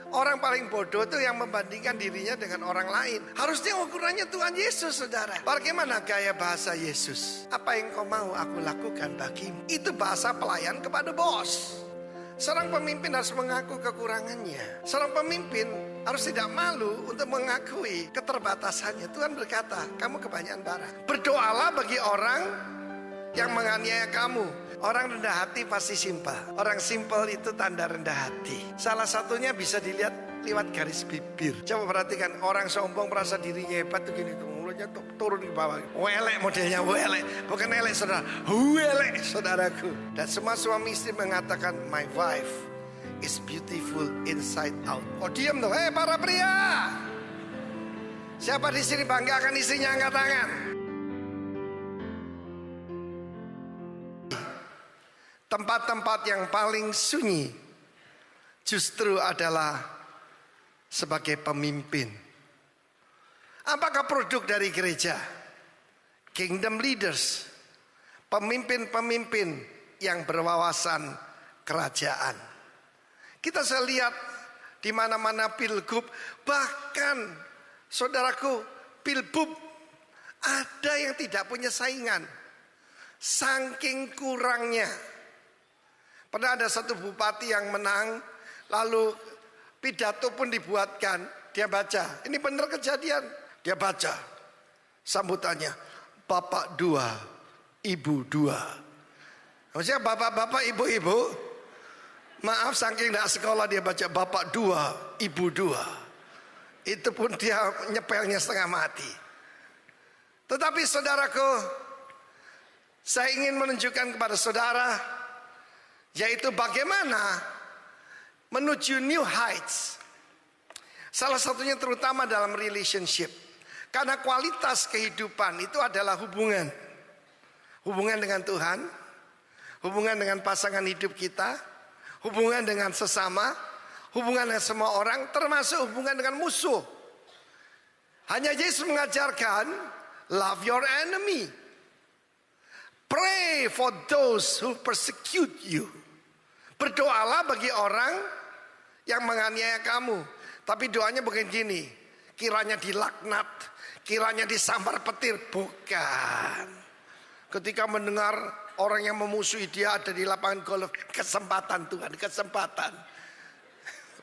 Orang paling bodoh itu yang membandingkan dirinya dengan orang lain. Harusnya ukurannya Tuhan Yesus, saudara. Bagaimana gaya bahasa Yesus? Apa yang kau mau aku lakukan bagimu? Itu bahasa pelayan kepada bos. Seorang pemimpin harus mengaku kekurangannya. Seorang pemimpin harus tidak malu untuk mengakui keterbatasannya. Tuhan berkata, kamu kebanyakan barang. Berdoalah bagi orang yang menganiaya kamu. Orang rendah hati pasti simpel. Orang simpel itu tanda rendah hati. Salah satunya bisa dilihat lewat garis bibir. Coba perhatikan, orang sombong merasa dirinya hebat tuh gini, mulutnya turun ke bawah. Welek modelnya, welek. Bukan elek saudara, welek saudaraku. Dan semua suami istri mengatakan, my wife is beautiful inside out. Oh diam tuh, para pria. Siapa di sini bangga akan istrinya, angkat tangan. Tempat-tempat yang paling sunyi justru adalah sebagai pemimpin. Apakah produk dari gereja? Kingdom leaders, pemimpin-pemimpin yang berwawasan kerajaan. Kita bisa lihat di mana-mana pilgub, bahkan saudaraku, pilbub ada yang tidak punya saingan. Saking kurangnya. Pernah ada satu bupati yang menang, lalu pidato pun dibuatkan, dia baca. Ini benar kejadian. Dia baca sambutannya, Bapak 2, Ibu 2. Maksudnya bapak-bapak, ibu-ibu. Maaf, saking tidak sekolah dia baca Bapak 2, Ibu 2. Itu pun dia nyepelnya setengah mati. Tetapi saudaraku, saya ingin menunjukkan kepada saudara, yaitu bagaimana menuju new heights. Salah satunya terutama dalam relationship. Karena kualitas kehidupan itu adalah hubungan. Hubungan dengan Tuhan, hubungan dengan pasangan hidup kita, hubungan dengan sesama, hubungan dengan semua orang, termasuk hubungan dengan musuh. Hanya Yesus mengajarkan, love your enemy. Pray for those who persecute you. Berdoalah bagi orang yang menganiaya kamu. Tapi doanya bukan gini, kiranya dilaknat, kiranya disambar petir. Bukan. Ketika mendengar orang yang memusuhi dia ada di lapangan golf, kesempatan Tuhan, kesempatan.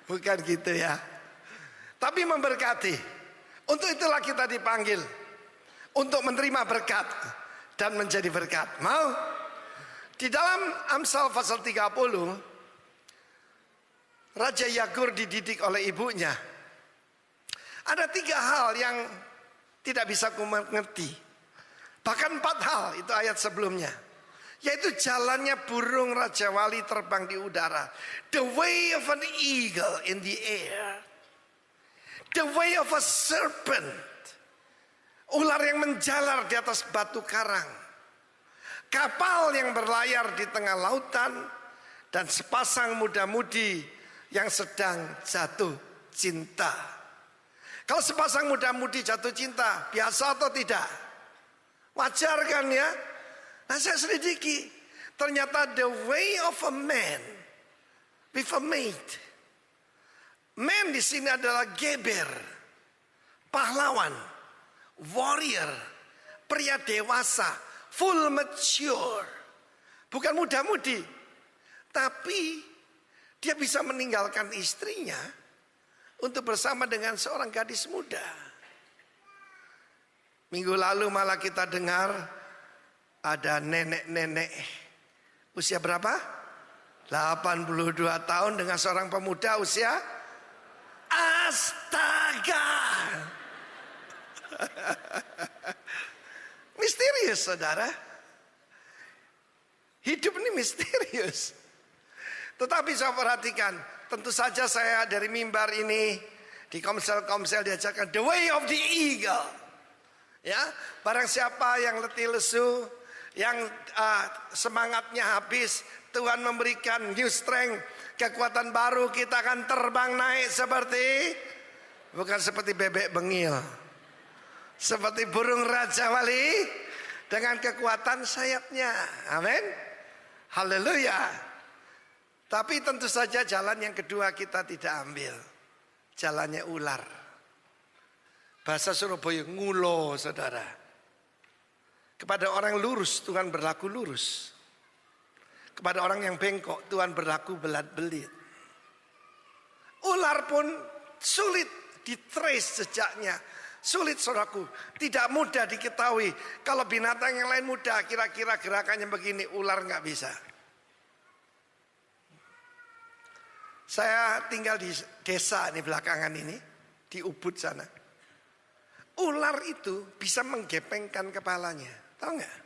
Bukan gitu ya. Tapi memberkati. Untuk itulah kita dipanggil, untuk menerima berkat dan menjadi berkat. Mau? Di dalam Amsal pasal 30, Raja Yagur dididik oleh ibunya. Ada 3 hal yang tidak bisa ku mengerti. Bahkan 4 hal, itu ayat sebelumnya. Yaitu jalannya burung Raja Wali terbang di udara. The way of an eagle in the air. The way of a serpent. Ular yang menjalar di atas batu karang. Kapal yang berlayar di tengah lautan. Dan sepasang muda-mudi yang sedang jatuh cinta. Kalau sepasang muda-mudi jatuh cinta, biasa atau tidak? Wajar kan ya? Nah saya selidiki, ternyata the way of a man with a mate. Man di sini adalah geber, pahlawan, warrior, pria dewasa, full mature. Bukan muda-mudi, tapi dia bisa meninggalkan istrinya untuk bersama dengan seorang gadis muda. Minggu lalu malah kita dengar ada nenek-nenek usia berapa? 82 tahun dengan seorang pemuda usia, astaga. Misterius saudara. Hidup ini misterius. Tetapi saya perhatikan, tentu saja saya dari mimbar ini, di komsel-komsel diajarkan the way of the eagle. Ya, barang siapa yang letih lesu, yang semangatnya habis, Tuhan memberikan new strength, kekuatan baru, kita akan terbang naik bukan seperti bebek bengil, seperti burung Raja Wali dengan kekuatan sayapnya. Amin, haleluya. Tapi tentu saja jalan yang kedua kita tidak ambil. jalannya ular. Bahasa Surabaya ngulo, saudara. Kepada orang lurus Tuhan berlaku lurus. Kepada orang yang bengkok Tuhan berlaku belat-belit. Ular pun sulit di-trace jejaknya. Sulit, saudaraku. Tidak mudah diketahui. Kalau binatang yang lain mudah, kira-kira gerakannya begini, ular nggak bisa. Saya tinggal di desa ini belakangan ini, di Ubud sana. Ular itu bisa menggepengkan kepalanya. Tahu nggak?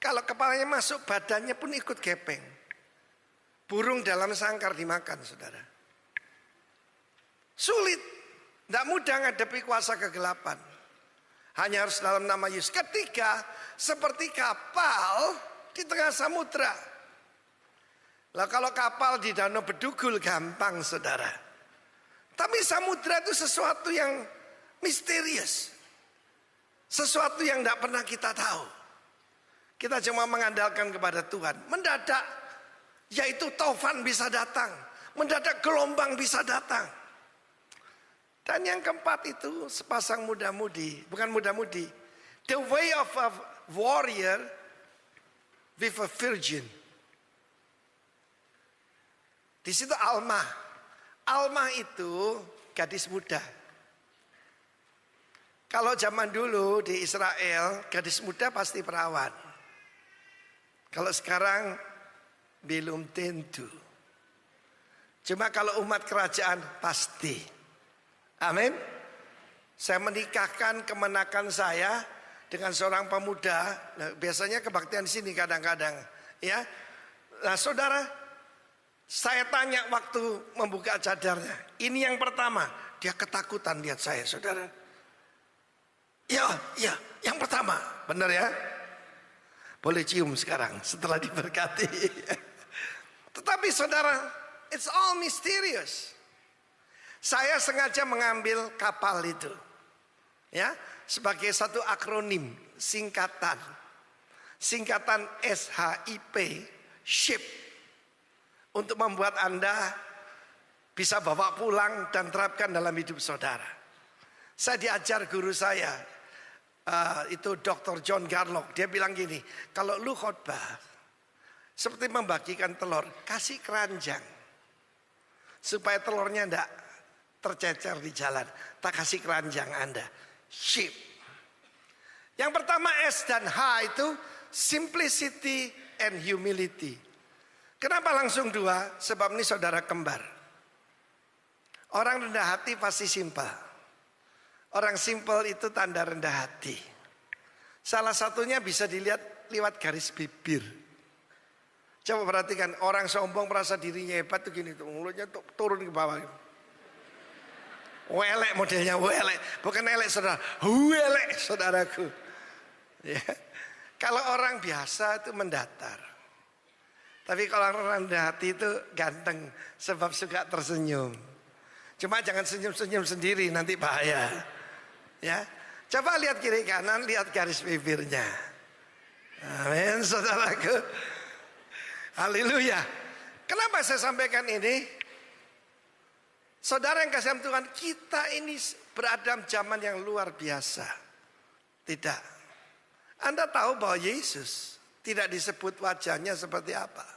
Kalau kepalanya masuk, badannya pun ikut gepeng. Burung dalam sangkar dimakan, saudara. Sulit. Tidak mudah menghadapi kuasa kegelapan. Hanya harus dalam nama Yesus. Ketiga, seperti kapal di tengah samudra. Lah kalau kapal di danau Bedugul gampang, saudara. Tapi samudra itu sesuatu yang misterius. Sesuatu yang tidak pernah kita tahu. Kita cuma mengandalkan kepada Tuhan. Mendadak, yaitu taufan bisa datang. Mendadak gelombang bisa datang. Dan yang keempat itu sepasang muda-mudi. Bukan muda-mudi. The way of a warrior with a virgin. Di situ Alma. Alma itu gadis muda. Kalau zaman dulu di Israel, gadis muda pasti perawan. Kalau sekarang belum tentu. Cuma kalau umat kerajaan pasti. Amin. Saya menikahkan kemenakan saya dengan seorang pemuda. Nah, biasanya kebaktian di sini kadang-kadang, ya. Nah, saudara, saya tanya waktu membuka cadarnya. Ini yang pertama, dia ketakutan lihat saya, saudara. Ya, yang pertama, benar ya. Boleh cium sekarang setelah diberkati. Tetapi saudara, it's all mysterious. Saya sengaja mengambil kapal itu, ya, sebagai satu akronim, singkatan SHIP, ship, untuk membuat Anda bisa bawa pulang dan terapkan dalam hidup saudara. Saya diajar guru saya, itu Dr. John Garlock, dia bilang gini, kalau lu khotbah seperti membagikan telur, kasih keranjang supaya telurnya enggak tercecer di jalan. Tak kasih keranjang Anda. Ship. Yang pertama S dan H itu simplicity and humility. Kenapa langsung dua? Sebab ini saudara kembar. Orang rendah hati pasti simpel. Orang simpel itu tanda rendah hati. Salah satunya bisa dilihat lewat garis bibir. Coba perhatikan, orang sombong merasa dirinya hebat tuh gini tuh, mulutnya tuh turun ke bawah. Welek modelnya, welek. Bukan elek saudara, welek saudaraku. Ya. Kalau orang biasa itu mendatar. Tapi kalau orang rendah hati itu ganteng. Sebab suka tersenyum. Cuma jangan senyum-senyum sendiri, nanti bahaya. Ya, coba lihat kiri kanan, lihat garis bibirnya. Amin saudaraku. Haleluya. Kenapa saya sampaikan ini? Saudara yang kasih Tuhan, kita ini berada zaman yang luar biasa. Tidak. Anda tahu bahwa Yesus tidak disebut wajahnya seperti apa.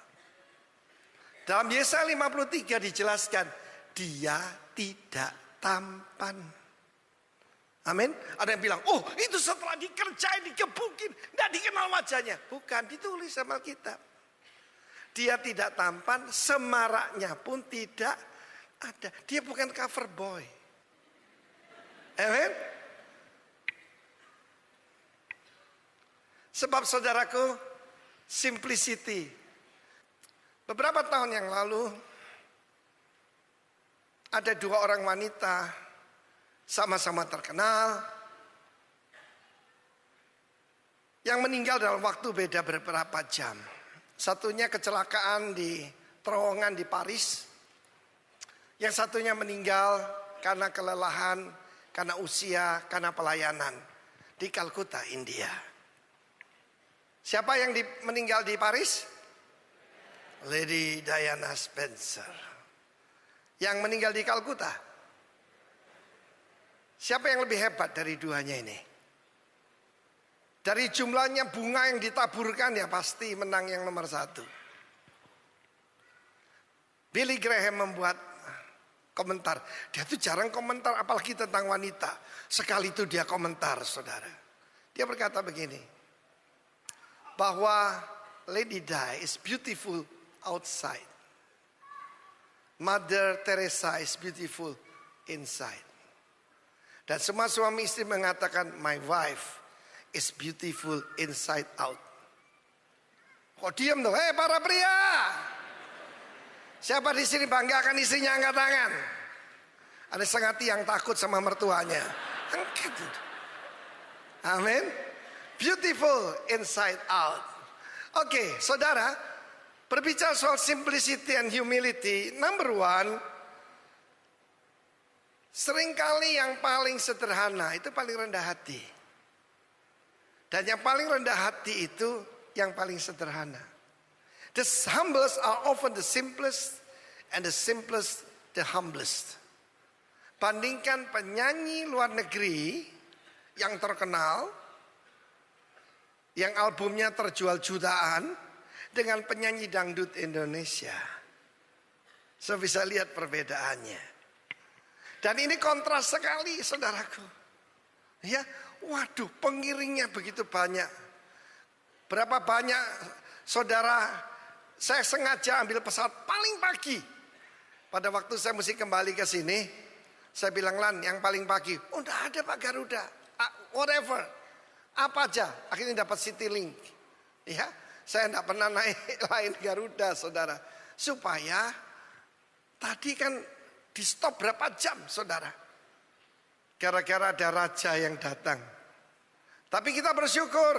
Dalam Yesaya 53 dijelaskan, dia tidak tampan. Amin. Ada yang bilang, oh itu setelah dikerjain, dikebukin, tidak dikenal wajahnya. Bukan, ditulis sama Alkitab. Dia tidak tampan, semaraknya pun tidak ada. Dia bukan cover boy. Amen. Sebab saudaraku, simplicity. Beberapa tahun yang lalu ada dua orang wanita sama-sama terkenal yang meninggal dalam waktu beda beberapa jam. Satunya kecelakaan di terowongan di Paris. Yang satunya meninggal karena kelelahan, karena usia, karena pelayanan di Kalkuta, India. Siapa yang meninggal di Paris? Lady Diana Spencer. Yang meninggal di Kalkuta? Siapa yang lebih hebat dari duanya ini? Dari jumlahnya bunga yang ditaburkan ya pasti menang yang nomor 1. Billy Graham membuat komentar. Dia tuh jarang komentar apalagi tentang wanita. Sekali itu dia komentar, saudara. Dia berkata begini. Bahwa Lady Di is beautiful outside. Mother Teresa is beautiful inside. Dan semua suami istri mengatakan my wife is beautiful inside out. Kok diam tuh? Para pria. Siapa di sini banggakan istrinya angkat tangan? Ada setengah tiang takut sama mertuanya. Angkat itu. Amin. Beautiful inside out. Oke, saudara, berbicara soal simplicity and humility, number 1, seringkali yang paling sederhana itu paling rendah hati. Dan yang paling rendah hati itu yang paling sederhana. The humblest are often the simplest, and the simplest the humblest. Bandingkan penyanyi luar negeri yang terkenal, yang albumnya terjual jutaan, dengan penyanyi dangdut Indonesia. So bisa lihat perbedaannya. Dan ini kontras sekali, saudaraku. Ya, waduh, pengiringnya begitu banyak. Berapa banyak, saudara, saya sengaja ambil pesawat paling pagi. Pada waktu saya mesti kembali ke sini, saya bilang, Lan, yang paling pagi. Oh, enggak ada Pak Garuda. Whatever. Apa aja. Akhirnya dapat Citylink. Ya, saya enggak pernah naik lain Garuda, saudara. Supaya tadi kan di stop berapa jam, saudara. Gara-gara ada raja yang datang. Tapi kita bersyukur.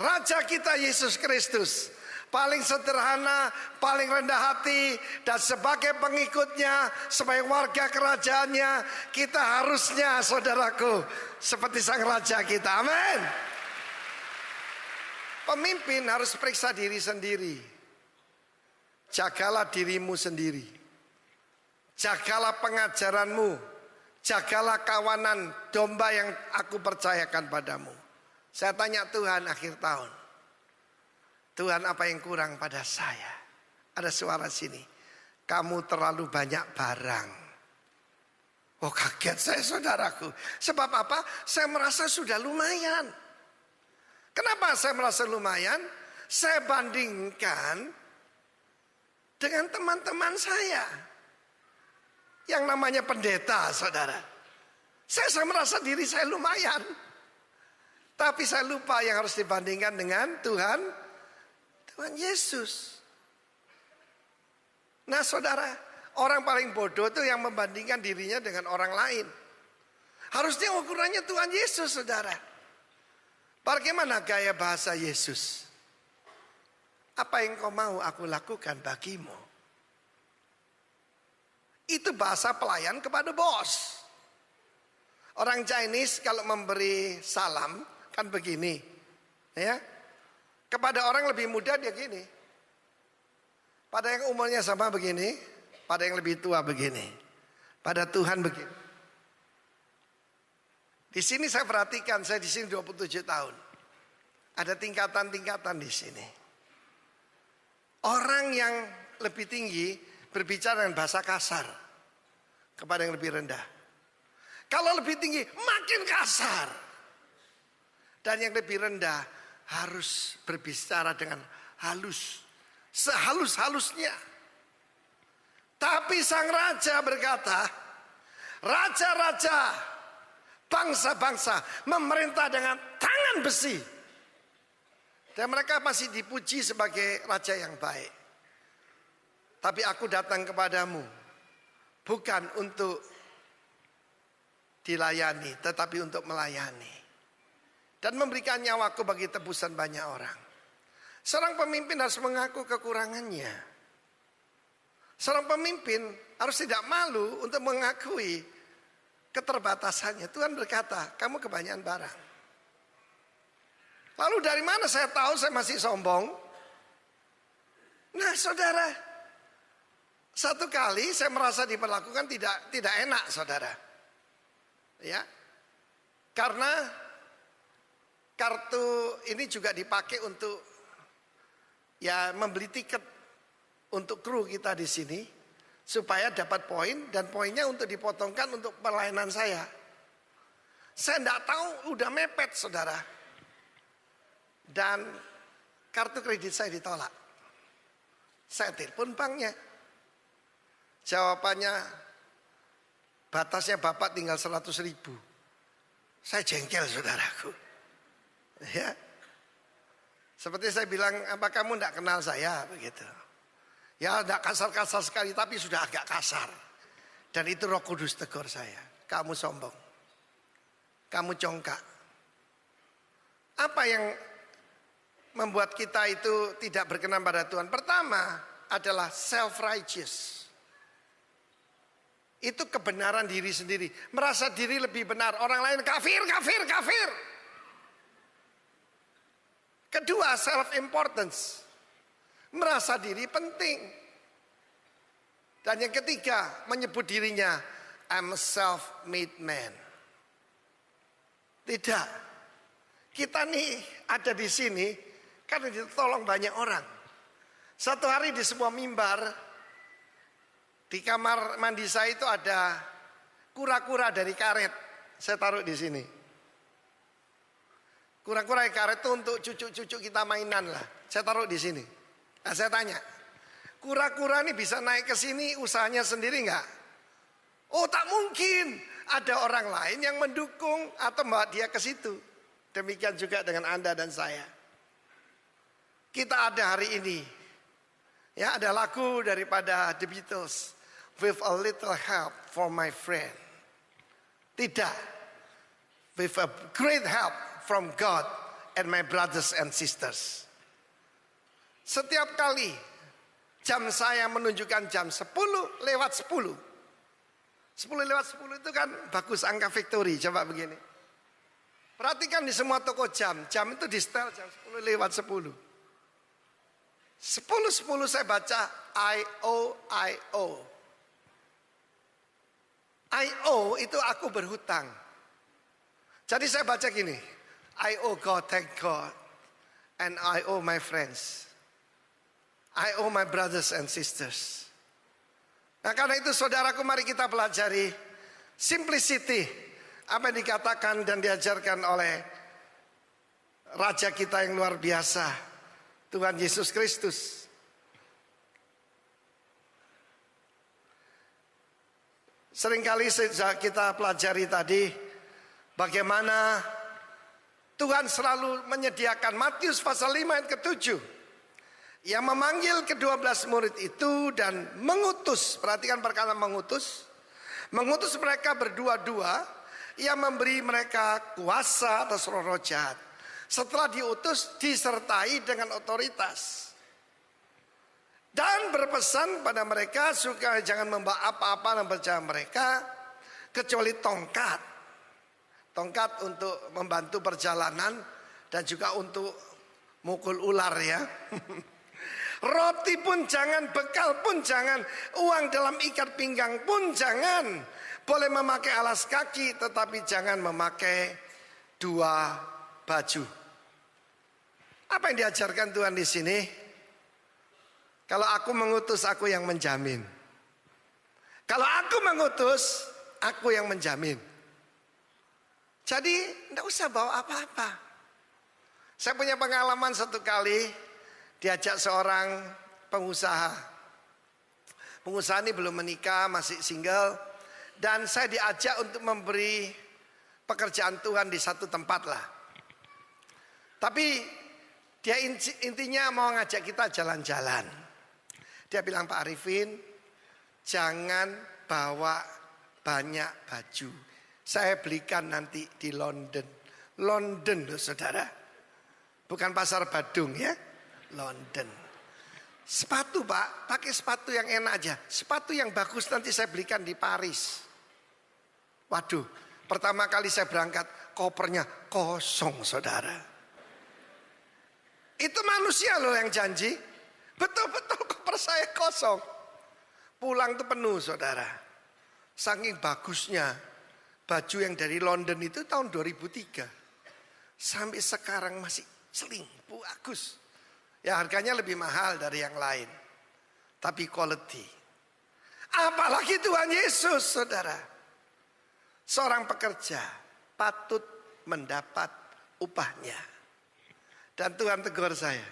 Raja kita Yesus Kristus. Paling sederhana, paling rendah hati. Dan sebagai pengikutnya, sebagai warga kerajaannya, kita harusnya, saudaraku, seperti sang raja kita. Amin. Pemimpin harus periksa diri sendiri. Jagalah dirimu sendiri. Jagalah pengajaranmu. Jagalah kawanan domba yang aku percayakan padamu. Saya tanya Tuhan akhir tahun. Tuhan, apa yang kurang pada saya? Ada suara sini. Kamu terlalu banyak barang. Oh, kaget saya, saudaraku. Sebab apa? Saya merasa sudah lumayan. Kenapa saya merasa lumayan? Saya bandingkan dengan teman-teman saya. Yang namanya pendeta, saudara. Saya merasa diri saya lumayan. Tapi saya lupa yang harus dibandingkan dengan Tuhan Yesus. Nah, saudara, orang paling bodoh itu yang membandingkan dirinya dengan orang lain. Harusnya ukurannya Tuhan Yesus, saudara. Bagaimana gaya bahasa Yesus? Apa yang kau mau aku lakukan bagimu? Itu bahasa pelayan kepada bos. Orang Chinese kalau memberi salam kan begini, ya. Kepada orang lebih muda dia gini. Pada yang umurnya sama begini, pada yang lebih tua begini. Pada Tuhan begini. Di sini saya perhatikan, saya di sini 27 tahun. Ada tingkatan-tingkatan di sini. Orang yang lebih tinggi berbicara dengan bahasa kasar kepada yang lebih rendah. Kalau lebih tinggi makin kasar. Dan yang lebih rendah harus berbicara dengan halus. Sehalus-halusnya. Tapi sang raja berkata, raja-raja, bangsa-bangsa memerintah dengan tangan besi. Dan mereka masih dipuji sebagai raja yang baik. Tapi aku datang kepadamu bukan untuk dilayani, tetapi untuk melayani. Dan memberikan nyawaku bagi tebusan banyak orang. Seorang pemimpin harus mengaku kekurangannya. Seorang pemimpin harus tidak malu untuk mengakui keterbatasannya. Tuhan berkata, kamu kebanyakan barang. Lalu dari mana saya tahu saya masih sombong? Nah, saudara, satu kali saya merasa diperlakukan tidak enak, saudara. Ya. Karena kartu ini juga dipakai untuk ya membeli tiket untuk kru kita di sini supaya dapat poin, dan poinnya untuk dipotongkan untuk pelayanan saya. Saya tidak tahu udah mepet saudara, dan kartu kredit saya ditolak. Saya telepon banknya, jawabannya batasnya bapak tinggal 100.000. Saya jengkel saudaraku. Ya, seperti saya bilang, apa kamu tidak kenal saya begitu? Ya, tidak kasar-kasar sekali, tapi sudah agak kasar. Dan itu Roh Kudus tegur saya, kamu sombong, kamu congkak. Apa yang membuat kita itu tidak berkenan pada Tuhan? Pertama adalah self-righteous. Itu kebenaran diri sendiri, merasa diri lebih benar, orang lain kafir, kafir, kafir. Kedua, self-importance, merasa diri penting. Dan yang ketiga, menyebut dirinya I'm a self-made man. Tidak, kita nih ada di sini karena ditolong banyak orang. Satu hari di sebuah mimbar, di kamar mandi saya itu ada kura-kura dari karet. Saya taruh di sini. Kura-kura dari karet itu untuk cucu-cucu kita mainan lah. Saya taruh di sini. Nah, saya tanya, kura-kura ini bisa naik ke sini usahanya sendiri enggak? Oh, tak mungkin. Ada orang lain yang mendukung atau membawa dia ke situ. Demikian juga dengan Anda dan saya. Kita ada hari ini. Ya, ada lagu daripada The Beatles, With a Little Help from My Friend. Tidak, with a great help from God and my brothers and sisters. Setiap kali jam saya menunjukkan jam 10 lewat 10. 10 lewat 10 itu kan bagus angka victory. Coba begini, perhatikan di semua toko jam, jam itu di setel jam 10 lewat 10. 10:10 saya baca I-O. I-O itu aku berhutang. Jadi saya baca gini, I owe God, thank God. And I owe my friends. I owe my brothers and sisters. Nah, karena itu saudaraku, mari kita pelajari simplicity, apa yang dikatakan dan diajarkan oleh Raja kita yang luar biasa, Tuhan Yesus Kristus. Seringkali sejak kita pelajari tadi bagaimana Tuhan selalu menyediakan, Matius pasal 5 ayat ke-7, yang memanggil ke-12 murid itu dan mengutus, perhatikan perkataan mengutus mereka berdua-dua, yang memberi mereka kuasa atas roh-roh jahat. Setelah diutus disertai dengan otoritas. Dan berpesan pada mereka supaya jangan membawa apa-apa dalam perjalanan mereka kecuali tongkat. Tongkat untuk membantu perjalanan dan juga untuk mukul ular ya. Roti pun jangan, bekal pun jangan, uang dalam ikat pinggang pun jangan. Boleh memakai alas kaki tetapi jangan memakai 2 baju. Apa yang diajarkan Tuhan di sini? Kalau aku mengutus, aku yang menjamin. Kalau aku mengutus, aku yang menjamin. Jadi tidak usah bawa apa-apa. Saya punya pengalaman satu kali diajak seorang pengusaha. Pengusaha ini belum menikah, masih single. Dan saya diajak untuk memberi pekerjaan Tuhan di satu tempat lah. Tapi dia intinya mau ngajak kita jalan-jalan. Dia bilang, Pak Arifin, jangan bawa banyak baju. Saya belikan nanti di London. London loh saudara. Bukan pasar Badung ya. London. Sepatu Pak, pakai sepatu yang enak aja. Sepatu yang bagus nanti saya belikan di Paris. Waduh, pertama kali saya berangkat, kopernya kosong saudara. Itu manusia loh yang janji. Betul-betul koper saya kosong. Pulang tuh penuh saudara. Saking bagusnya. Baju yang dari London itu tahun 2003. Sampai sekarang masih seling, bagus. Ya harganya lebih mahal dari yang lain. Tapi quality. Apalagi Tuhan Yesus, saudara. Seorang pekerja patut mendapat upahnya. Dan Tuhan tegur saya.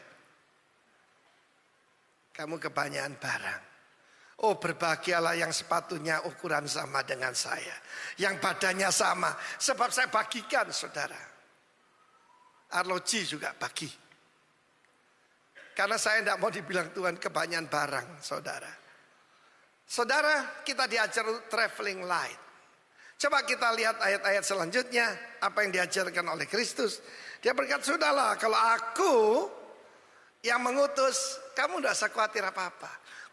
Kamu kebanyakan barang. Oh, berbahagialah yang sepatunya ukuran sama dengan saya. Yang badannya sama. Sebab saya bagikan, saudara. Arloji juga bagi. Karena saya tidak mau dibilang Tuhan kebanyakan barang, saudara. Saudara, kita diajar traveling light. Coba kita lihat ayat-ayat selanjutnya. Apa yang diajarkan oleh Kristus. Dia berkata, sudahlah kalau aku yang mengutus, kamu tidak usah khawatir apa-apa.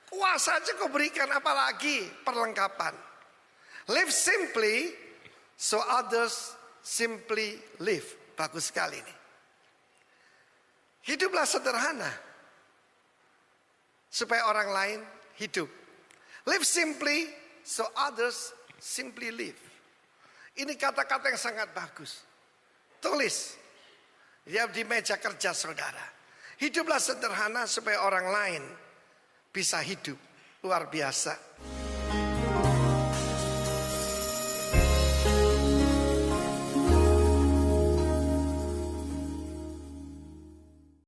Kuasa aja kau berikan, apalagi perlengkapan. Live simply, so others simply live. Bagus sekali ini. Hiduplah sederhana, supaya orang lain hidup. Live simply, so others simply live. Ini kata-kata yang sangat bagus. Tulis di meja kerja saudara. Hiduplah sederhana supaya orang lain bisa hidup. Luar biasa.